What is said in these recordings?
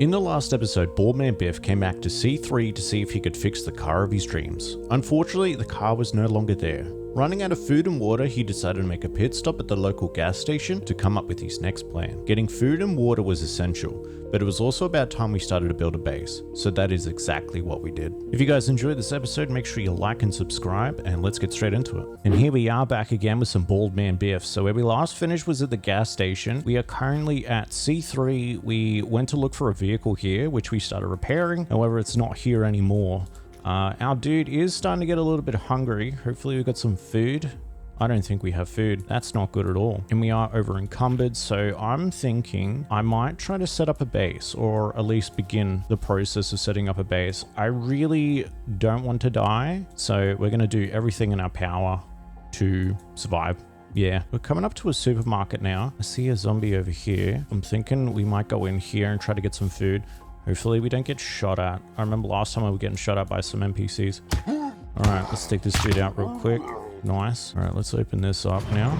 In the last episode, Boardman Biff came back to C3 to see if he could fix the car of his dreams. Unfortunately, the car was no longer there. Running out of food and water, he decided to make a pit stop at the local gas station to come up with his next plan. Getting food and water was essential, but it was also about time we started to build a base, so that is exactly what we did. If you guys enjoyed this episode, make sure you like and subscribe, and let's get straight into it. And here we are back again with some Boardman Biff. So where we last finished was at the gas station. We are currently at C3. We went to look for a vehicle here, which we started repairing. However, it's not here anymore. Our dude is starting to get a little bit hungry. Hopefully we got some food. I don't think we have food. That's not good at all. And we are over encumbered. So I'm thinking I might try to set up a base, or at least begin the process of setting up a base. I really don't want to die. So we're going to do everything in our power to survive. Yeah, we're coming up to a supermarket now. I see a zombie over here. I'm thinking we might go in here and try to get some food. Hopefully we don't get shot at. I remember last time we were getting shot at by some NPCs. All right, let's take this dude out real quick. Nice. All right, let's open this up now.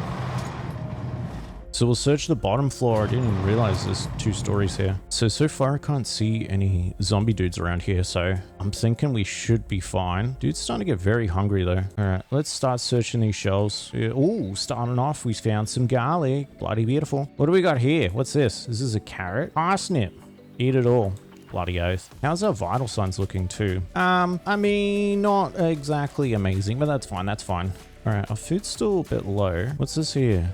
So we'll search the bottom floor. I didn't even realize there's 2 stories here. So far I can't see any zombie dudes around here. So I'm thinking we should be fine. Dude's starting to get very hungry though. All right, let's start searching these shelves. Yeah. Ooh, starting off, we found some garlic. Bloody beautiful. What do we got here? What's this? This is a carrot. Parsnip. Eat it all. Bloody oath. How's our vital signs looking too? I mean, not exactly amazing, but that's fine. That's fine. All right, our food's still a bit low. What's this here?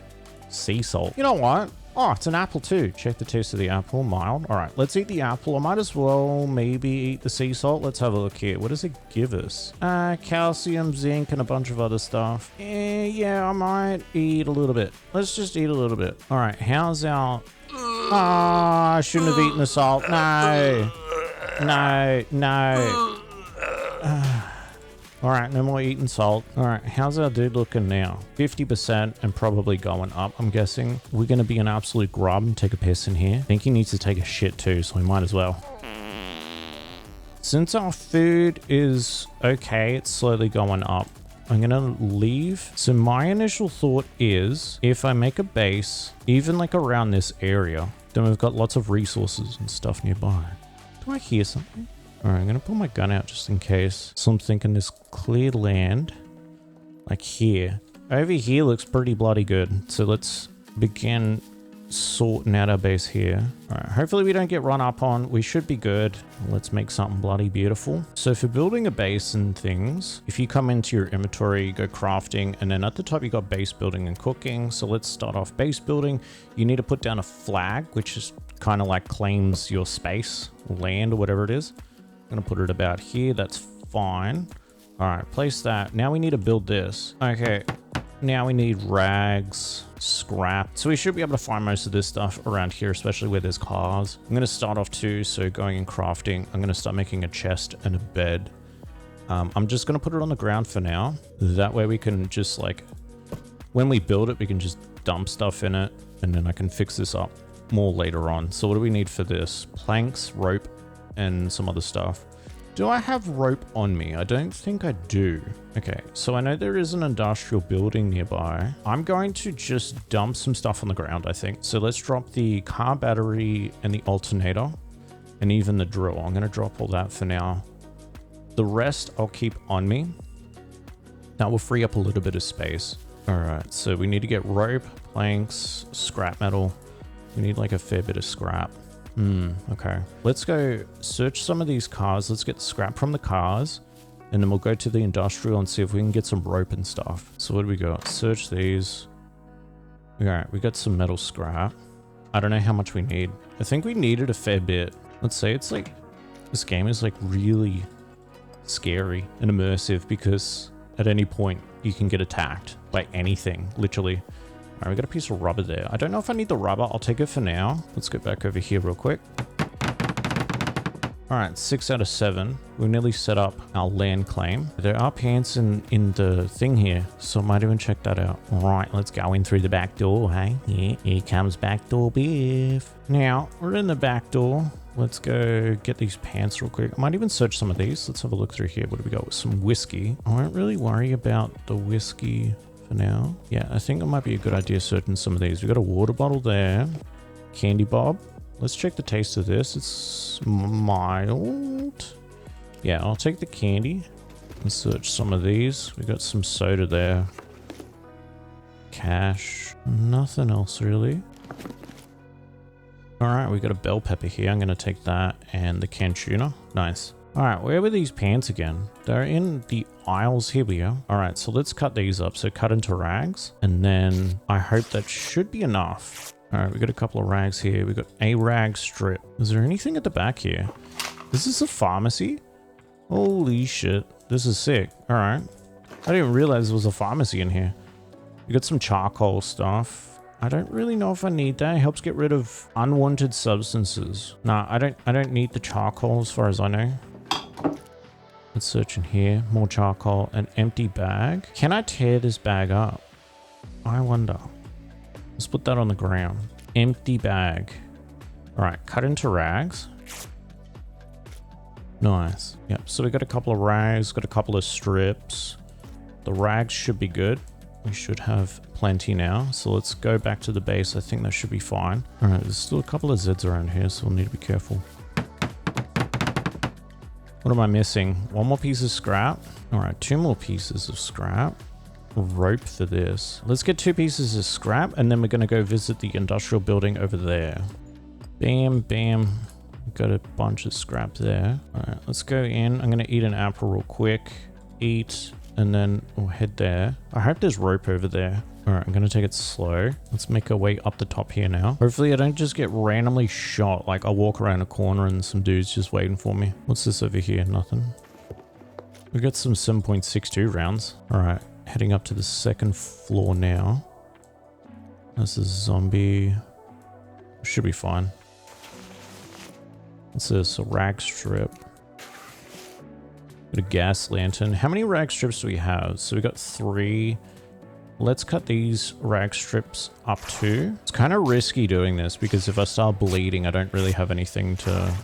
Sea salt. You know what? Oh, it's an apple too. Check the taste of the apple. Mild. All right, let's eat the apple. I might as well maybe eat the sea salt. Let's have a look here. What does it give us? Calcium, zinc, and a bunch of other stuff. Yeah, I might eat a little bit. Let's just eat a little bit. All right, how's our... I shouldn't have eaten the salt. No. All right, no more eating salt. All right, how's our dude looking now? 50% and probably going up, I'm guessing. We're going to be an absolute grub and take a piss in here. I think he needs to take a shit too, so we might as well. Since our food is okay, it's slowly going up. I'm gonna leave. So my initial thought is if I make a base, even like around this area, then we've got lots of resources and stuff nearby. Do I hear something? All right, I'm gonna pull my gun out just in case. So I'm thinking this cleared land, like here. Over here looks pretty bloody good. So let's begin sorting out our base here. All right, hopefully we don't get run up on. We should be good. Let's make something bloody beautiful. So for building a base and things, if you come into your inventory, you go crafting, and then at the top you got base building and cooking. So let's start off base building. You need to put down a flag, which is kind of like claims your space, land, or whatever it is. I'm gonna put it about here. That's fine. All right, place that. Now we need to build this. Okay. Now we need rags, scrap. So we should be able to find most of this stuff around here, especially where there's cars. I'm going to start off too. So going and crafting, I'm going to start making a chest and a bed. I'm just going to put it on the ground for now. That way we can just like, when we build it, we can just dump stuff in it, and then I can fix this up more later on. So what do we need for this? Planks, rope, and some other stuff. Do I have rope on me? I don't think I do. Okay, so I know there is an industrial building nearby. I'm going to just dump some stuff on the ground, I think. So let's drop the car battery and the alternator and even the drill. I'm gonna drop all that for now. The rest I'll keep on me. That will free up a little bit of space. All right, so we need to get rope, planks, scrap metal. We need like a fair bit of scrap. Okay. Let's go search some of these cars. Let's get scrap from the cars, and then we'll go to the industrial and see if we can get some rope and stuff. So what do we got? Search these. All right, we got some metal scrap. I don't know how much we need. I think we needed a fair bit. Let's say it's like, this game is like really scary and immersive because at any point you can get attacked by anything, literally. All right, we got a piece of rubber there. I don't know if I need the rubber. I'll take it for now. Let's get back over here real quick. All right, 6 out of 7. We nearly set up our land claim. There are pants in the thing here, so I might even check that out. All right, let's go in through the back door, hey? Yeah, here comes backdoor Biff. Now, we're in the back door. Let's go get these pants real quick. I might even search some of these. Let's have a look through here. What do we got? Some whiskey. I won't really worry about the whiskey for now. Yeah, I think it might be a good idea searching some of these. We got a water bottle there. Candy Bob. Let's check the taste of this. It's mild. Yeah, I'll take the candy. Let's search some of these. We got some soda there. Cash. Nothing else really. Alright, we got a bell pepper here. I'm going to take that and the canned tuna. Nice. Alright, where were these pants again? They're in the aisles. Here we go. Alright, so let's cut these up. So cut into rags. And then I hope that should be enough. Alright, we got a couple of rags here. We got a rag strip. Is there anything at the back here? Is this a pharmacy? Holy shit. This is sick. Alright. I didn't realize there was a pharmacy in here. We got some charcoal stuff. I don't really know if I need that. It helps get rid of unwanted substances. Nah, I don't need the charcoal as far as I know. Let's search in here. More charcoal. An empty bag. Can I tear this bag up? I wonder. Let's put that on the ground. Empty bag. Alright, cut into rags. Nice. Yep, so we got a couple of rags, got a couple of strips. The rags should be good. We should have plenty now. So let's go back to the base. I think that should be fine. Alright, there's still a couple of Zeds around here, so we'll need to be careful. What am I missing? One more piece of scrap. Alright, 2 more pieces of scrap. Rope for this. Let's get 2 pieces of scrap, and then we're going to go visit the industrial building over there. Bam, bam. Got a bunch of scrap there. Alright, let's go in. I'm going to eat an apple real quick. Eat, and then we'll head there. I hope there's rope over there. Alright, I'm going to take it slow. Let's make our way up the top here now. Hopefully I don't just get randomly shot. Like I'll walk around a corner and some dude's just waiting for me. What's this over here? Nothing. We got some 7.62 rounds. Alright, heading up to the 2nd floor now. This is zombie. Should be fine. What's this? A rag strip. Got a gas lantern. How many rag strips do we have? So we got 3. Let's cut these rag strips up too. It's kind of risky doing this because if I start bleeding, I don't really have anything to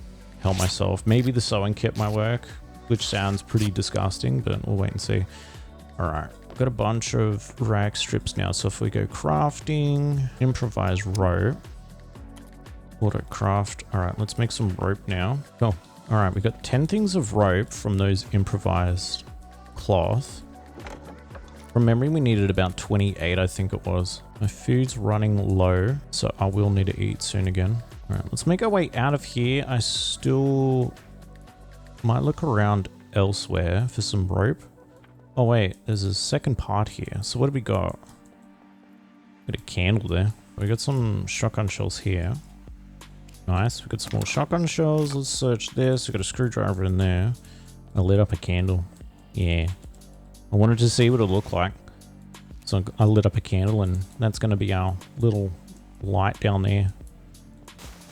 help myself. Maybe the sewing kit might work, which sounds pretty disgusting, but we'll wait and see. All right, we've got a bunch of rag strips now. So if we go crafting, improvise rope, auto craft. All right, let's make some rope now. Cool. All right, we got 10 things of rope from those improvised cloth. From memory, we needed about 28, I think it was. My food's running low, so I will need to eat soon again. All right, let's make our way out of here. I still might look around elsewhere for some rope. Oh wait, there's a second part here. So what do we got? Got a candle there. We got some shotgun shells here. Nice, we got some more shotgun shells. Let's search this. We got a screwdriver in there. I lit up a candle. Yeah. I wanted to see what it looked like. So I lit up a candle and that's going to be our little light down there.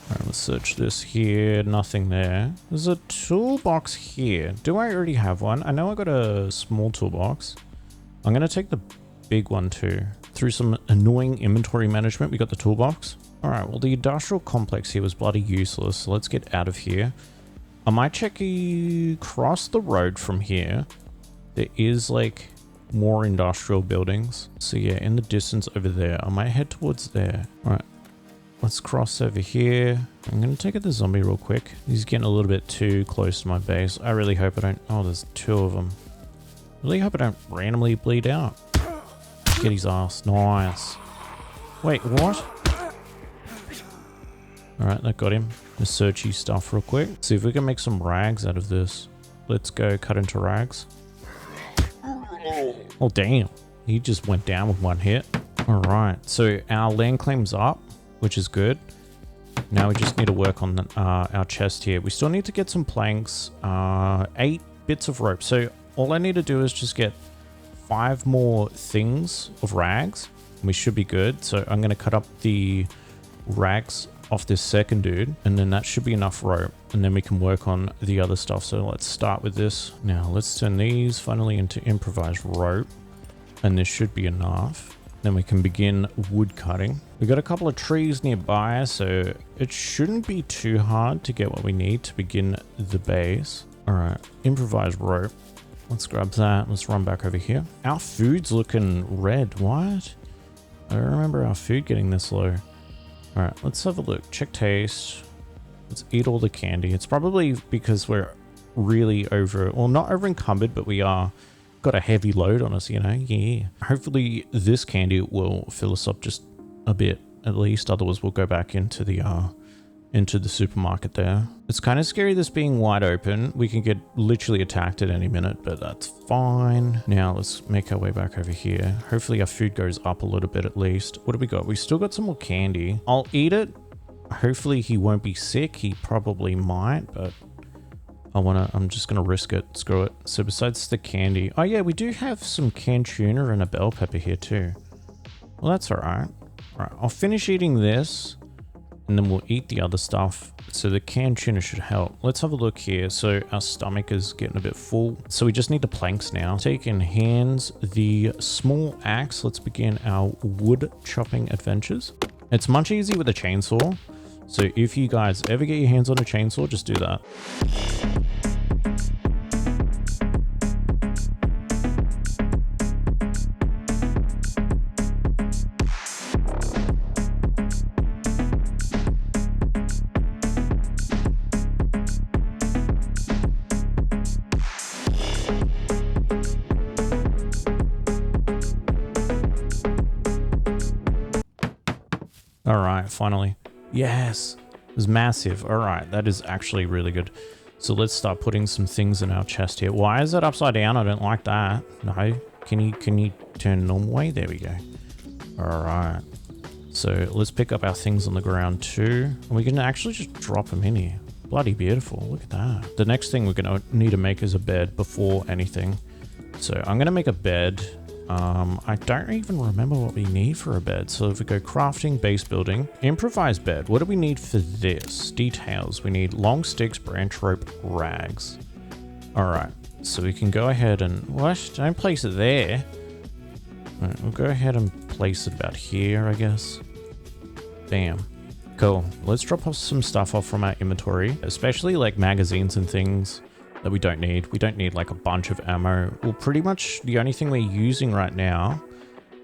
Alright, let's search this here. Nothing there. There's a toolbox here. Do I already have one? I know I got a small toolbox. I'm going to take the big one too. Through some annoying inventory management, we got the toolbox. Alright, well the industrial complex here was bloody useless. So let's get out of here. I might check across the road from here. There is like more industrial buildings. So yeah, in the distance over there, I might head towards there. All right, let's cross over here. I'm going to take out the zombie real quick. He's getting a little bit too close to my base. I really hope I don't... Oh, there's 2 of them. Really hope I don't randomly bleed out. Get his ass. Nice. Wait, what? All right, that got him. Let's search his stuff real quick. See if we can make some rags out of this. Let's go cut into rags. Oh, damn. He just went down with 1 hit. All right. So our land claim's up, which is good. Now we just need to work on our chest here. We still need to get some planks, 8 bits of rope. So all I need to do is just get 5 more things of rags. And we should be good. So I'm going to cut up the rags off this second dude, and then that should be enough rope, and then we can work on the other stuff. So let's start with this. Now let's turn these finally into improvised rope, and this should be enough. Then we can begin wood cutting. We got a couple of trees nearby, so it shouldn't be too hard to get what we need to begin the base. All right, improvised rope. Let's grab that. Let's run back over here. Our food's looking red. What? I don't remember our food getting this low. All right, let's have a look. Check taste. Let's eat all the candy. It's probably because we're really not over encumbered, but we are got a heavy load on us, you know? Yeah. Hopefully this candy will fill us up just a bit at least. Otherwise we'll go back into the supermarket there. It's kind of scary this being wide open. We can get literally attacked at any minute, but that's fine. Now let's make our way back over here. Hopefully our food goes up a little bit at least. What do we got? We still got some more candy. I'll eat it. Hopefully he won't be sick. He probably might, but I'm just gonna risk it. Screw it. So besides the candy, oh yeah, we do have some canned tuna and a bell pepper here too. Well, that's all right. All right, I'll finish eating this and then we'll eat the other stuff. So the canned tuna should help. Let's have a look here. So our stomach is getting a bit full. So we just need the planks now. Take in hands the small axe. Let's begin our wood chopping adventures. It's much easier with a chainsaw. So if you guys ever get your hands on a chainsaw, just do that. All right, finally. Yes, it was massive. All right, that is actually really good. So let's start putting some things in our chest here. Why is it upside down? I don't like that. No, can you turn normal way? There we go. All right. So let's pick up our things on the ground too. And we can actually just drop them in here. Bloody beautiful. Look at that. The next thing we're gonna need to make is a bed before anything. So I'm gonna make a bed. I don't even remember what we need for a bed. So if we go crafting, base building, improvised bed. What do we need for this? Details. We need long sticks, branch rope, rags. All right. So we can go ahead and, what? Don't place it there. All right, we'll go ahead and place it about here, I guess. Bam. Cool. Let's drop off some stuff off from our inventory, especially like magazines and things that we don't need. We don't need like a bunch of ammo. Well, pretty much the only thing we're using right now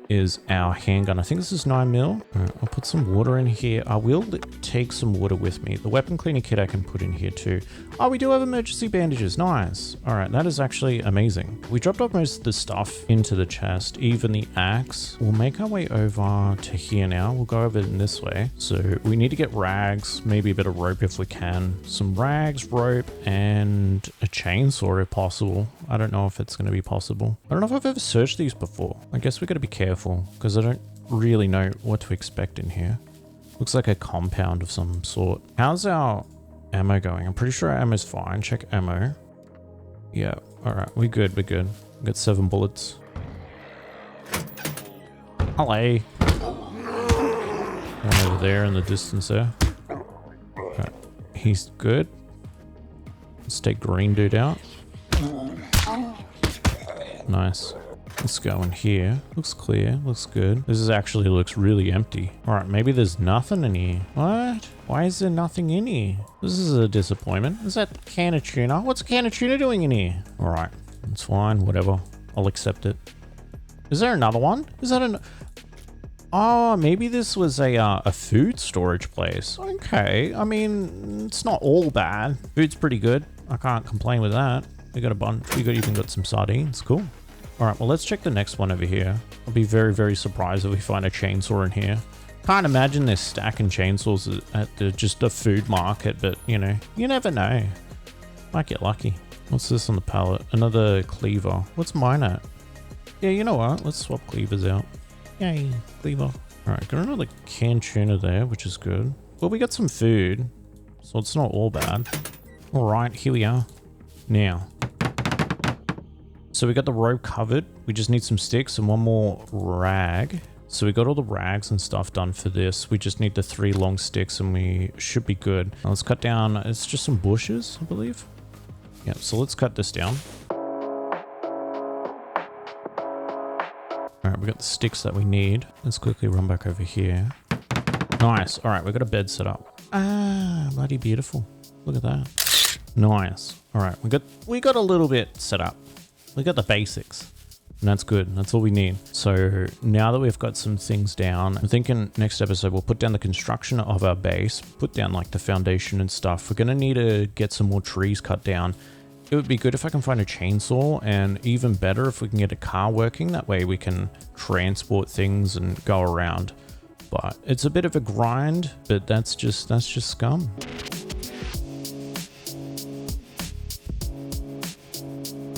is our handgun. I think this is 9mm. Right, I'll put some water in here. I will take some water with me. The weapon cleaning kit I can put in here too. Oh, we do have emergency bandages. Nice. All right, that is actually amazing. We dropped off most of the stuff into the chest, even the axe. We'll make our way over to here now. We'll go over in this way. So we need to get rags, maybe a bit of rope if we can. Some rags, rope, and a chainsaw if possible. I don't know if it's going to be possible. I don't know if I've ever searched these before. I guess we got to be careful because I don't really know what to expect in here. Looks like a compound of some sort. How's our ammo going? I'm pretty sure our ammo's fine. Check ammo. Yeah, all right, we're good, we're good. We got 7 bullets. Hello. One over there in the distance there. Right. He's good. Let's take green dude out. Nice. Let's go in here. Looks clear. Looks good. This is actually looks really empty. All right, maybe there's nothing in here. What? Why is there nothing in here? This is a disappointment. Is that a can of tuna? What's a can of tuna doing in here? All right, it's fine. Whatever. I'll accept it. Is there another one? Is that an... Oh, maybe this was a food storage place. Okay. I mean, it's not all bad. Food's pretty good. I can't complain with that. We got a bunch. We even got some sardines. Cool. All right, well, let's check the next one over here. I'll be very, very surprised if we find a chainsaw in here. Can't imagine they're stacking chainsaws at just a food market, but, you know, you never know. Might get lucky. What's this on the pallet? Another cleaver. What's mine at? Yeah, you know what? Let's swap cleavers out. Yay, cleaver. All right, got another canned tuna there, which is good. Well, we got some food, so it's not all bad. All right, here we are. Now... So we got the rope covered. We just need some sticks and one more rag. So we got all the rags and stuff done for this. We just need the 3 long sticks and we should be good. Now let's cut down, it's just some bushes, I believe. Yeah, so let's cut this down. All right, we got the sticks that we need. Let's quickly run back over here. Nice, all right, we got a bed set up. Ah, bloody beautiful. Look at that. Nice, all right, we got a little bit set up. We got the basics. And that's good. That's all we need. So now that we've got some things down, I'm thinking next episode we'll put down the construction of our base, put down like the foundation and stuff. We're going to need to get some more trees cut down. It would be good if I can find a chainsaw, and even better if we can get a car working. That way we can transport things and go around. But it's a bit of a grind, but that's just scum.